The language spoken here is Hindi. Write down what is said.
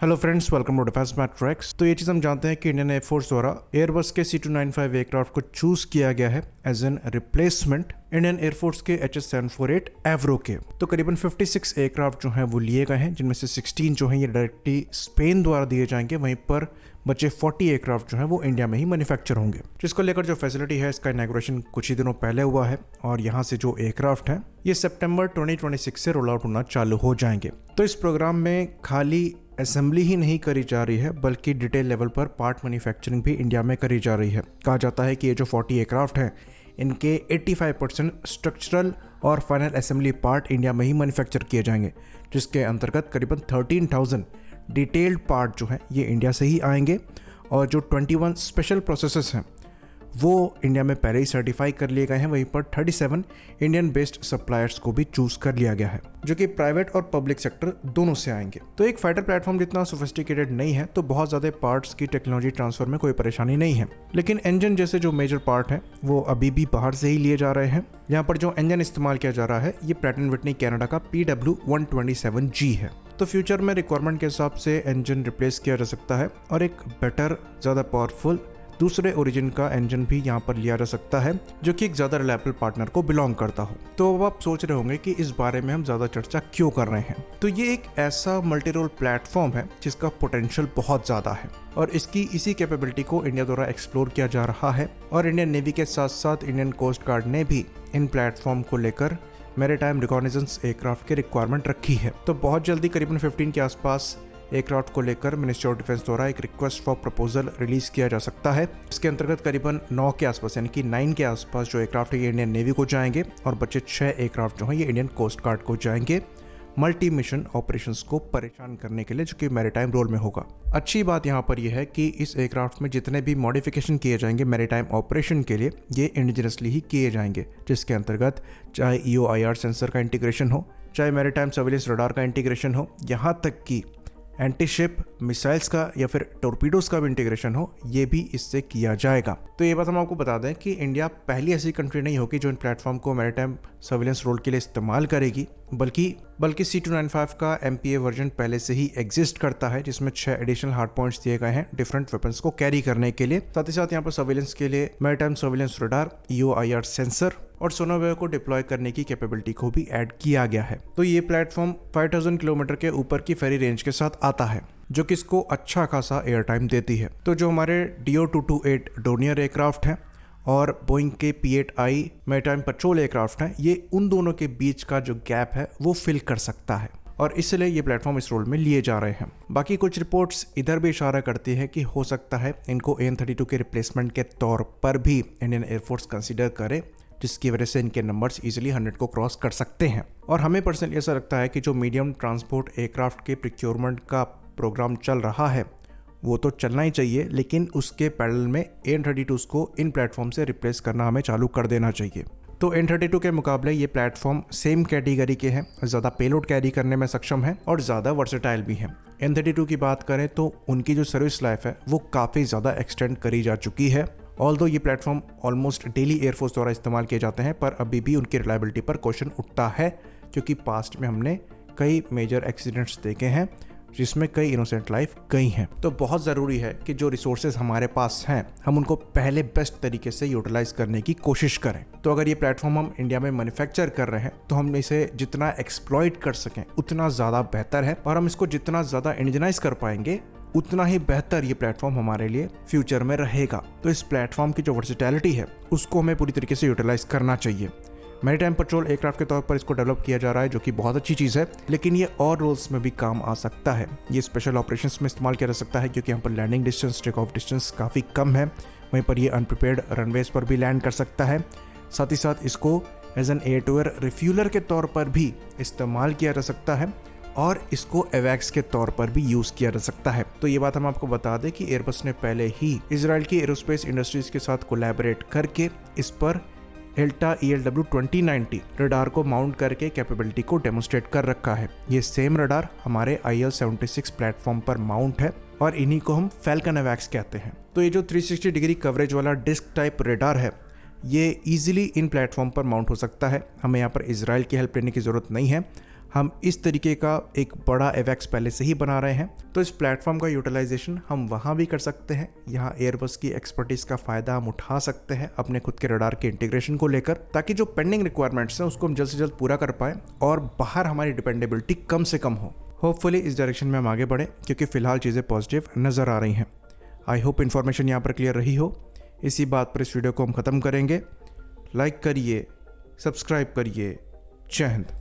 Hello friends, welcome to defence matrix. तो ये चीज़ हम जानते हैं कि इंडियन एयरफोर्स द्वारा एयरबस के C295 एयरक्राफ्ट को चूज किया गया है as an replacement Indian air force के HS-748 एवरो के। तो करीबन 56 एयरक्राफ्ट जो हैं वो लिए गए हैं, जिनमें से 16 जो हैं ये डायरेक्टली स्पेन द्वारा दिए जाएंगे, वहीं पर बचे 40 एयरक्राफ्ट जो हैं वो इंडिया में ही मैन्युफैक्चर होंगे। जिसको लेकर जो फैसिलिटी है, इसका इनॉग्रेशन कुछ ही दिनों पहले हुआ है और यहाँ से जो एयरक्राफ्ट हैं ये सितंबर 2026 से रोल आउट होना चालू हो जाएंगे। तो इस प्रोग्राम में खाली असेंबली ही नहीं करी जा रही है, बल्कि डिटेल लेवल पर पार्ट मैन्युफैक्चरिंग भी इंडिया में करी जा रही है। कहा जाता है कि ये जो 40 एयरक्राफ्ट हैं इनके 85% स्ट्रक्चरल और फाइनल असेंबली पार्ट इंडिया में ही मैन्युफैक्चर किए जाएंगे, जिसके अंतर्गत करीबन 13,000 डिटेल्ड पार्ट जो हैं ये इंडिया से ही आएंगे। और जो 21 स्पेशल प्रोसेसेस हैं वो इंडिया में पहले ही सर्टिफाई कर लिए गए हैं। वहीं पर 37 इंडियन बेस्ड सप्लायर्स को भी चूज कर लिया गया है, जो कि प्राइवेट और पब्लिक सेक्टर दोनों से आएंगे। तो एक फाइटर प्लेटफॉर्म जितना सोफिस्टिकेटेड नहीं है, तो बहुत ज्यादा पार्ट्स की टेक्नोलॉजी ट्रांसफर में कोई परेशानी नहीं है। लेकिन इंजन जैसे जो मेजर पार्ट हैं वो अभी भी बाहर से ही लिए जा रहे हैं। यहाँ पर जो इंजन इस्तेमाल किया जा रहा है ये प्रैट एंड विटनी कनाडा का PW127G है। तो फ्यूचर में रिक्वायरमेंट के हिसाब से इंजन रिप्लेस किया जा सकता है और एक बेटर, ज़्यादा पावरफुल दूसरे ओरिजिन का इंजन भी यहाँ पर लिया जा सकता है, जो कि एक ज़्यादा रिलायबल पार्टनर को बिलोंग करता हो। तो अब आप सोच रहे होंगे कि इस बारे में हम ज़्यादा चर्चा क्यों कर रहे हैं। तो ये एक ऐसा मल्टी रोल प्लेटफॉर्म है जिसका पोटेंशियल बहुत ज़्यादा है और इसकी इसी कैपेबिलिटी को इंडिया द्वारा एक्सप्लोर किया जा रहा है। और इंडियन नेवी के साथ साथ इंडियन कोस्ट गार्ड ने भी इन प्लेटफॉर्म को लेकर मैरीटाइम रिकॉग्निजेंस एयरक्राफ्ट की रिक्वायरमेंट रखी है। तो बहुत जल्दी करीबन 15 के आसपास एयरक्राफ्ट को लेकर मिनिस्ट्री ऑफ डिफेंस द्वारा एक रिक्वेस्ट फॉर प्रपोजल रिलीज किया जा सकता है। इसके अंतर्गत करीबन 9 के आसपास यानी कि 9 के आसपास जो एयरक्राफ्ट है ये इंडियन नेवी को जाएंगे और बचे 6 एयरक्राफ्ट जो हैं ये इंडियन कोस्ट गार्ड को जाएंगे, मल्टी मिशन ऑपरेशंस को परेशान करने के लिए, जो कि मैरीटाइम रोल में होगा। अच्छी बात यहाँ पर यह है कि इस एयरक्राफ्ट में जितने भी मॉडिफिकेशन किए जाएंगे मैरीटाइम ऑपरेशन के लिए, ये इंडिजिनसली ही किए जाएंगे, जिसके अंतर्गत चाहे EO/IR सेंसर का इंटीग्रेशन हो, चाहे मैरीटाइम सर्विलेंस रडार का इंटीग्रेशन हो, यहाँ तक कि एंटीशिप मिसाइल्स का या फिर टॉर्पीडोज का भी इंटीग्रेशन हो, ये भी इससे किया जाएगा। तो ये बात हम आपको बता दें कि इंडिया पहली ऐसी कंट्री नहीं होगी जो इन प्लेटफॉर्म को मैरीटाइम सर्विलेंस रोल के लिए इस्तेमाल करेगी, बल्कि C295 का MPA वर्जन पहले से ही एग्जिस्ट करता है, जिसमें 6 एडिशनल हार्ड पॉइंट्स दिए गए हैं डिफरेंट वेपन्स को कैरी करने के लिए। साथ ही साथ यहाँ पर सर्विलेंस के लिए maritime surveillance radar, EO/IR sensor और सोनोवेयर को डिप्लॉय करने की कैपेबिलिटी को भी ऐड किया गया है। तो ये प्लेटफॉर्म 5000 किलोमीटर के ऊपर की फेरी रेंज के साथ आता है, जो कि इसको अच्छा खासा एयर टाइम देती है। तो जो हमारे DO-228 डोर्नियर एयरक्राफ्ट हैं और बोइंग के P-8I मैरीटाइम पेट्रोल एयरक्राफ्ट हैं, ये उन दोनों के बीच का जो गैप है वो फिल कर सकता है और इसलिए ये प्लेटफॉर्म इस रोल में लिए जा रहे हैं। बाकी कुछ रिपोर्ट्स इधर भी इशारा करती है कि हो सकता है इनको AN-32 के रिप्लेसमेंट के तौर पर भी इंडियन एयरफोर्स कंसीडर करे, जिसकी वजह से इनके नंबर्स इजीली 100 को क्रॉस कर सकते हैं। और हमें पर्सनली ऐसा लगता है कि जो मीडियम ट्रांसपोर्ट एयरक्राफ्ट के प्रोक्योरमेंट का प्रोग्राम चल रहा है वो तो चलना ही चाहिए, लेकिन उसके पैरेलल में AN-32 को इन प्लेटफॉर्म से रिप्लेस करना हमें चालू कर देना चाहिए। तो AN-32 के मुकाबले ये प्लेटफॉर्म सेम कैटेगरी के हैं, ज़्यादा पेलोड कैरी करने में सक्षम है और ज़्यादा वर्सेटाइल भी हैं। AN-32 की बात करें तो उनकी जो सर्विस लाइफ है वो काफ़ी ज़्यादा एक्सटेंड करी जा चुकी है। ऑल्दो ये प्लेटफॉर्म ऑलमोस्ट डेली एयरफोर्स द्वारा इस्तेमाल किए जाते हैं, पर अभी भी उनकी रिलायबिलिटी पर क्वेश्चन उठता है, क्योंकि पास्ट में हमने कई मेजर एक्सीडेंट्स देखे हैं जिसमें कई इनोसेंट लाइफ गई हैं। तो बहुत ज़रूरी है कि जो रिसोर्सेज हमारे पास हैं हम उनको पहले बेस्ट तरीके से यूटिलाइज करने की कोशिश करें। तो अगर ये प्लेटफॉर्म हम इंडिया में मैन्युफैक्चर कर रहे हैं तो हम इसे जितना एक्सप्लॉइट कर सकें उतना ज़्यादा बेहतर है, और हम इसको जितना ज़्यादा इंडिजनाइज कर पाएंगे उतना ही बेहतर ये प्लेटफॉर्म हमारे लिए फ्यूचर में रहेगा। तो इस प्लेटफॉर्म की जो वर्सेटैलिटी है उसको हमें पूरी तरीके से यूटिलाइज करना चाहिए। मैरीटाइम पेट्रोल एयरक्राफ्ट के तौर पर इसको डेवलप किया जा रहा है, जो कि बहुत अच्छी चीज़ है, लेकिन ये और रोल्स में भी काम आ सकता है। ये स्पेशल ऑपरेशंस में इस्तेमाल किया जा सकता है, क्योंकि यहाँ पर landing distance, take off distance काफ़ी कम है। वहीं पर ये अनप्रिपेयर्ड रनवेज पर भी लैंड कर सकता है। साथ ही साथ इसको as an air to air refueller के तौर पर भी इस्तेमाल किया जा सकता है और इसको एवैक्स के तौर पर भी यूज़ किया जा सकता है। तो ये बात हम आपको बता दें कि एयरबस ने पहले ही इजराइल की एरोस्पेस इंडस्ट्रीज के साथ कोलैबोरेट करके इस पर एल्टा ELW-2090 रडार को माउंट करके कैपेबिलिटी को डेमोस्ट्रेट कर रखा है। ये सेम रडार हमारे IL-76 प्लेटफॉर्म पर माउंट है और इन्हीं को हम फैल्कन एवैक्स कहते हैं। तो ये जो 360 डिग्री कवरेज वाला डिस्क टाइप रडार है ये इजीली इन प्लेटफॉर्म पर माउंट हो सकता है। हमें यहाँ पर इजराइल की हेल्प लेने की ज़रूरत नहीं है। हम इस तरीके का एक बड़ा एवेक्स पहले से ही बना रहे हैं, तो इस प्लेटफॉर्म का यूटिलाइजेशन हम वहाँ भी कर सकते हैं। यहाँ एयरबस की एक्सपर्टीज का फ़ायदा हम उठा सकते हैं अपने खुद के रडार के इंटीग्रेशन को लेकर, ताकि जो पेंडिंग रिक्वायरमेंट्स हैं उसको हम जल्द से जल्द पूरा कर पाएँ और बाहर हमारी डिपेंडेबिलिटी कम से कम हो। होपफुली इस डायरेक्शन में हम आगे बढ़ें, क्योंकि फ़िलहाल चीज़ें पॉजिटिव नज़र आ रही हैं। आई होप इन्फॉर्मेशन यहाँ पर क्लियर रही हो। इसी बात पर इस वीडियो को हम ख़त्म करेंगे। लाइक करिए, सब्सक्राइब करिए। जय हिंद।